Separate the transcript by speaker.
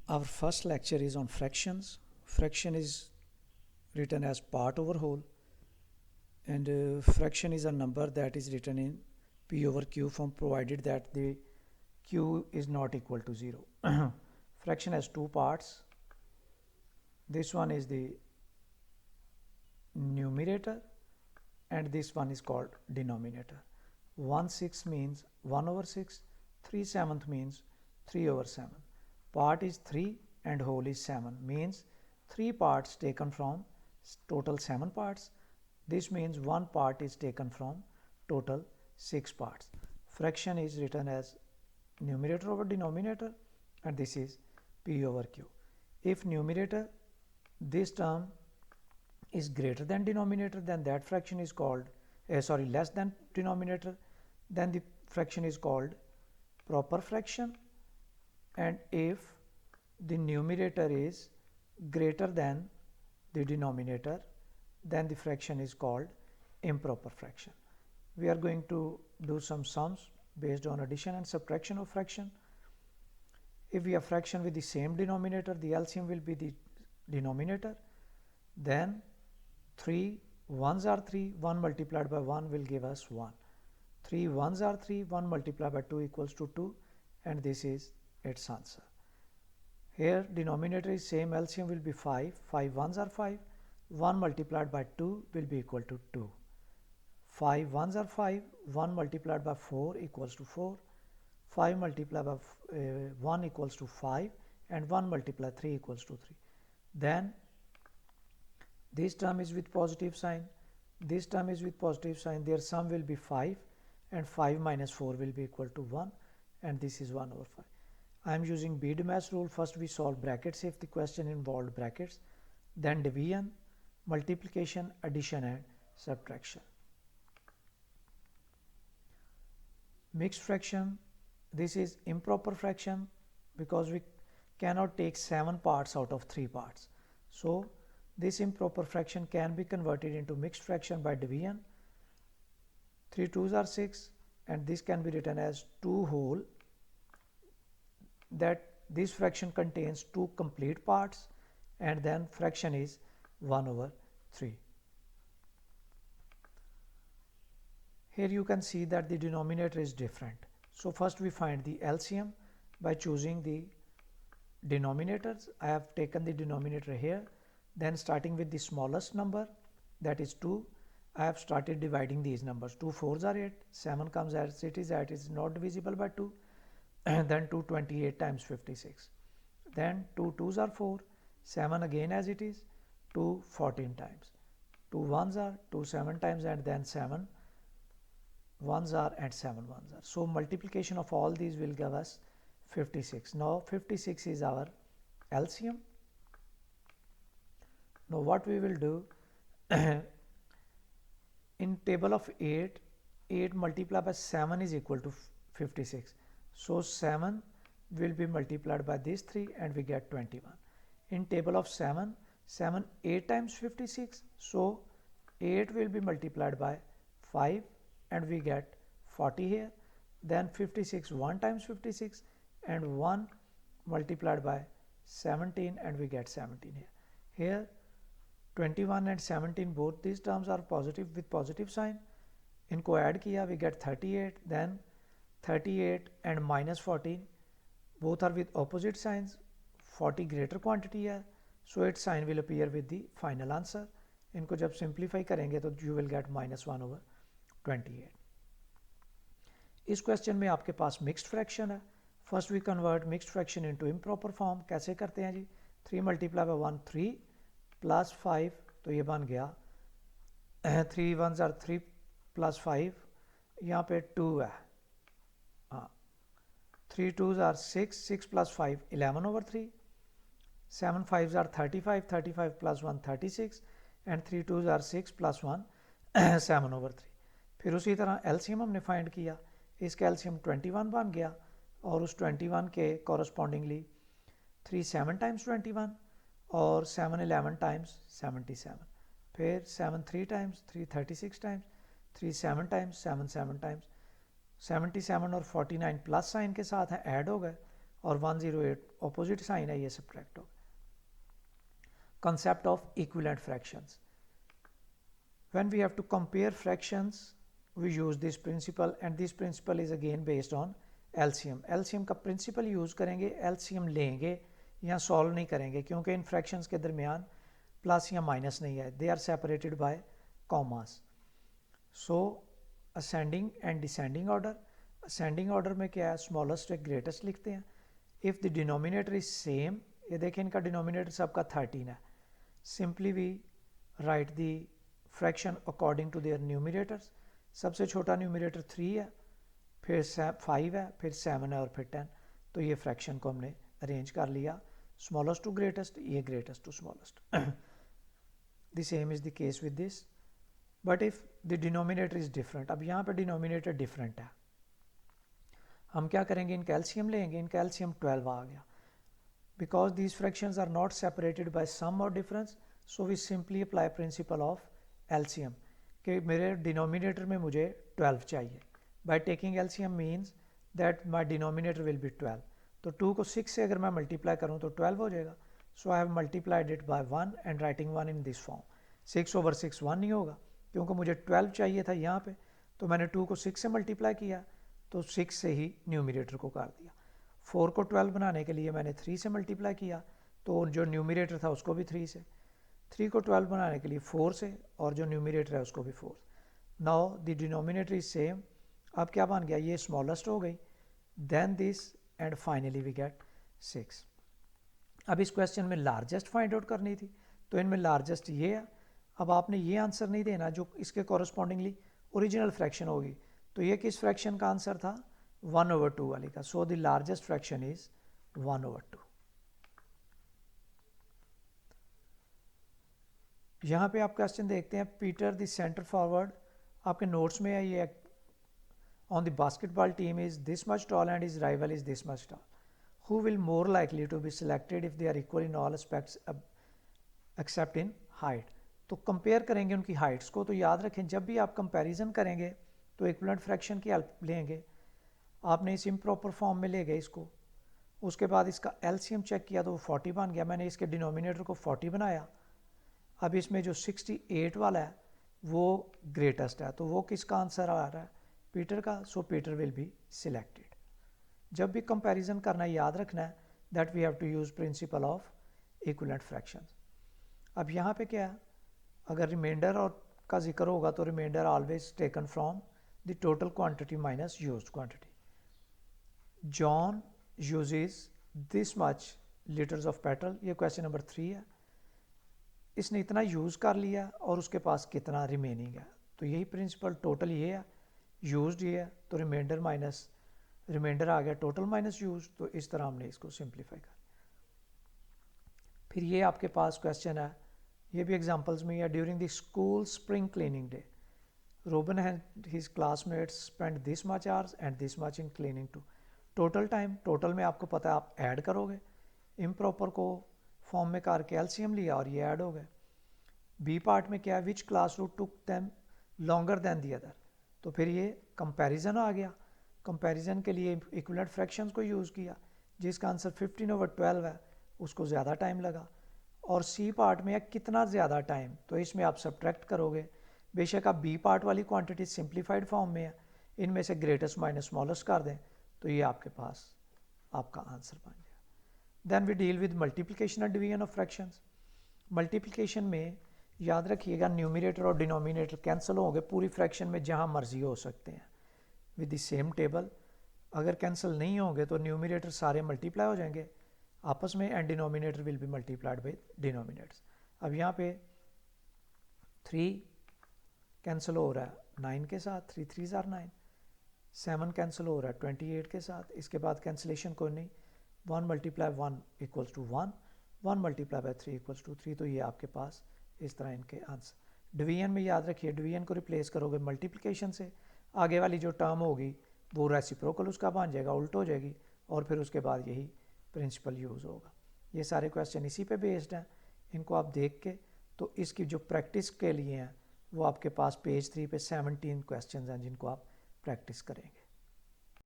Speaker 1: Our first lecture is on fractions. Fraction is written as part over whole, and fraction is a number that is written in p over q form provided that the q is not equal to 0. Fraction has two parts. This one is the numerator and this one is called denominator. 1/6 means 1 over 6, 3/7 means 3 over 7. Part is 3 and whole is 7, means 3 parts taken from total 7 parts. This means 1 part is taken from total 6 parts. Fraction is written as numerator over denominator and this is p over q. If numerator, this term is greater than denominator, then that fraction is called less than denominator, then the fraction is called proper fraction. And if the numerator is greater than the denominator, then the fraction is called improper fraction. We are going to do some sums based on addition and subtraction of fraction. If we have fraction with the same denominator, the LCM will be the denominator. Then 3 ones are 3, 1 multiplied by 1 will give us 1. 3 ones are 3, 1 multiplied by 2 equals to 2, and this is its answer. Here denominator is same, LCM will be 5, 5 ones are 5, 1 multiplied by 2 will be equal to 2. 5 ones are 5, 1 multiplied by 4 equals to 4, 5 multiplied by 1 equals to 5, and 1 multiplied 3 equals to 3. Then this term is with positive sign, this term is with positive sign, their sum will be 5 and 5 minus 4 will be equal to 1, and this is 1 over 5. I am using BDMAS rule. First we solve brackets if the question involved brackets, then division, multiplication, addition and subtraction. Mixed fraction, this is improper fraction because we cannot take 7 parts out of 3 parts. So this improper fraction can be converted into mixed fraction by division. 3 2s are 6 and this can be written as 2 whole, that this fraction contains 2 complete parts, and then fraction is 1 over 3. Here you can see that the denominator is different. So first we find the LCM by choosing the denominators. I have taken the denominator here. Then starting with the smallest number, that is 2, I have started dividing these numbers. 2 4s are 8, 7 comes as it is not divisible by 2, and then 2 28 times 56. Then 2 2s are 4, 7 again as it is, 2 14 times. 2 1s are 2 7 times, and then 7 1s are and 7 1s are. So multiplication of all these will give us 56. Now 56 is our LCM. Now what we will do, in table of 8, 8 multiplied by 7 is equal to 56. So 7 will be multiplied by these 3 and we get 21. In table of 7, 7 8 times 56. So 8 will be multiplied by 5 and we get 40 here. Then 56 1 times 56 and 1 multiplied by 17 and we get 17 here. Here 21 and 17 both these terms are positive with positive sign. इनको add किया we get 38. Then 38 and minus 14 both are with opposite signs. 40 greater quantity है, so its sign will appear with the final answer. इनको जब simplify करेंगे तो you will get minus 1 over 28. इस question में आपके पास mixed fraction है. First we convert mixed fraction into improper form. कैसे करते हैं जी? 3 multiplied by 1 3 plus 5, तो ये बन गया 3 1s are 3 plus 5, यहाँ पे 2 है, हाँ 3 2s are 6, 6 plus 5 11 over 3, 7 5s are 35, 35 plus 1 36, and 3 2s are 6 plus 1 7 over 3. फिर उसी तरह LCM हमने फाइंड किया, इसका LCM 21 बन गया और उस 21 के कॉरस्पॉन्डिंगली 3 7 times 21 और 7 11 times 77. फिर 7 3 times 3 36 times 3 7 times 7 7 times 77 और 49 प्लस साइन के साथ है, ऐड हो गए और 108 ऑपोजिट साइन है, ये सब्ट्रैक्ट होगा। concept of equivalent fractions. When we have to compare fractions, we use this principle, and this principle is again based on LCM. LCM का principle use करेंगे, LCM लेंगे, यहाँ solve नहीं करेंगे क्योंकि इन fractions के दरमियान प्लस या माइनस नहीं है, they are separated by commas. So ascending and descending order. ascending order में क्या है, smallest से greatest लिखते हैं. If the denominator is same, ये देखें इनका denominator सबका 13 है, simply we write the fraction according to their numerators. सबसे छोटा न्यूमिनेटर 3 है, फिर 5 है, फिर 7 है और फिर 10. तो ये फ्रैक्शन को हमने अरेंज कर लिया, स्मॉलेस्ट टू ग्रेटेस्ट, ये greatest to smallest. The same is the case with this, but if the denominator is different. अब यहाँ पे डिनोमिनेटर डिफरेंट है, हम क्या करेंगे, इनका एलसीएम लेंगे. इनका एलसीएम 12 आ गया. Because these fractions are not separated by sum or difference, so we simply apply principle of LCM कि मेरे denominator में मुझे 12 चाहिए. By taking LCM means that my denominator will be 12. तो 2 को 6 से अगर मैं multiply करूँ तो 12 हो जाएगा. So I have multiplied it by 1 and writing 1 in this form. 6/6 1 नहीं होगा क्योंकि मुझे 12 चाहिए था यहाँ पे, तो मैंने 2 को 6 से multiply किया तो 6 से ही न्यूमिनेटर को कर दिया. 4 को 12 बनाने के लिए मैंने 3 से मल्टीप्लाई किया, तो जो न्यूमिनेटर था उसको भी 3 से. 3 को 12 बनाने के लिए 4 से, और जो न्यूमिनेटर है उसको भी 4. Now the denominator is same. अब क्या बन गया, ये स्मॉलेस्ट हो गई, then this, and finally we get 6. अब इस क्वेश्चन में लार्जेस्ट फाइंड आउट करनी थी, तो इनमें लार्जेस्ट ये है. अब आपने ये आंसर नहीं देना जो इसके कॉरस्पॉन्डिंगली ओरिजिनल फ्रैक्शन होगी. तो ये किस फ्रैक्शन का आंसर था, 1/2 वाली का. So the largest fraction is 1/2. यहाँ पे आप क्वेश्चन देखते हैं, पीटर द सेंटर फॉरवर्ड, आपके नोट्स में है ये, on the basketball team is this much tall and his rival is this much tall. Who will more likely to be selected if they are equal in all aspects except in height. तो compare करेंगे उनकी Heights को. तो याद रखें जब भी आप कंपैरिजन करेंगे तो इक्विवेलेंट फ्रैक्शन की हेल्प लेंगे. आपने इस इम्प्रॉपर फॉर्म में ले गए इसको, उसके बाद इसका एलसीएम चेक किया तो वो 40 बन गया. मैंने इसके डिनोमिनेटर को 40 बनाया. अब इसमें जो 68 वाला है वो ग्रेटेस्ट है, तो वो किसका आंसर आ रहा है, पीटर का. सो पीटर विल बी सिलेक्टेड. जब भी कंपैरिजन करना है याद रखना है that we have to use principle of equivalent fractions. अब यहाँ पे क्या है, अगर रिमाइंडर और का जिक्र होगा तो reminder always taken from the total quantity minus used quantity. John uses this much liters of petrol, ये क्वेश्चन नंबर 3 है. इसने इतना यूज़ कर लिया और उसके पास कितना रिमेनिंग है. तो यही प्रिंसिपल, टोटल ये है, यूज्ड ये है, तो रिमाइंडर माइनस रिमाइंडर आ गया, टोटल माइनस यूज. तो इस तरह हमने इसको सिंप्लीफाई कर. फिर ये आपके पास क्वेश्चन है, ये भी एग्जांपल्स में है. During the school spring cleaning day, Robin and his classmates spent this much hours and this much in cleaning too. Total time, total में आपको पता है आप ऐड करोगे, इम्प्रॉपर को फॉर्म में करके एलसीएम लिया और ये ऐड हो गए. बी पार्ट में क्या है, which class route took them longer than the other. तो फिर ये कंपैरिजन आ गया. कंपैरिजन के लिए इक्विवेलेंट फ्रैक्शंस को यूज़ किया, जिसका आंसर 15/12 है, उसको ज़्यादा टाइम लगा. और सी पार्ट में है कितना ज़्यादा टाइम, तो इसमें आप सब्ट्रैक्ट करोगे. बेशक आप बी पार्ट वाली क्वांटिटी सिंप्लीफाइड फॉर्म में है, इनमें से ग्रेटेस्ट माइनस स्मॉलेस्ट कर दें तो ये आपके पास आपका आंसर बन गया. Then we deal with multiplication and division of fractions. Multiplication में याद रखिएगा न्यूमिनेटर और डिनोमिनेटर कैंसिल होंगे पूरी फ्रैक्शन में जहाँ मर्जी हो सकते हैं विद द सेम टेबल. अगर कैंसिल नहीं होंगे तो न्यूमिनेटर सारे मल्टीप्लाई हो जाएंगे आपस में and denominator will be multiplied with denominators. अब यहाँ पे 3 कैंसिल हो रहा है 9 के साथ, 3 3s are 9. 7 कैंसिल हो रहा है 28 के साथ. इसके बाद कैंसिलेशन कोई नहीं, 1 × 1 = 1, 1 × 3 = 3. तो ये आपके पास इस तरह इनके आंसर. डिवीजन में याद रखिए, डिवीजन को रिप्लेस करोगे मल्टीप्लिकेशन से, आगे वाली जो टर्म होगी वो रेसिप्रोकल उसका बन जाएगा, उल्ट हो जाएगी, और फिर उसके बाद यही प्रिंसिपल यूज़ होगा. ये सारे क्वेश्चन इसी पे बेस्ड हैं. इनको आप देख के, तो इसकी जो प्रैक्टिस के लिए हैं वो आपके पास पेज 3 पे 17 क्वेश्चन हैं जिनको आप प्रैक्टिस करेंगे.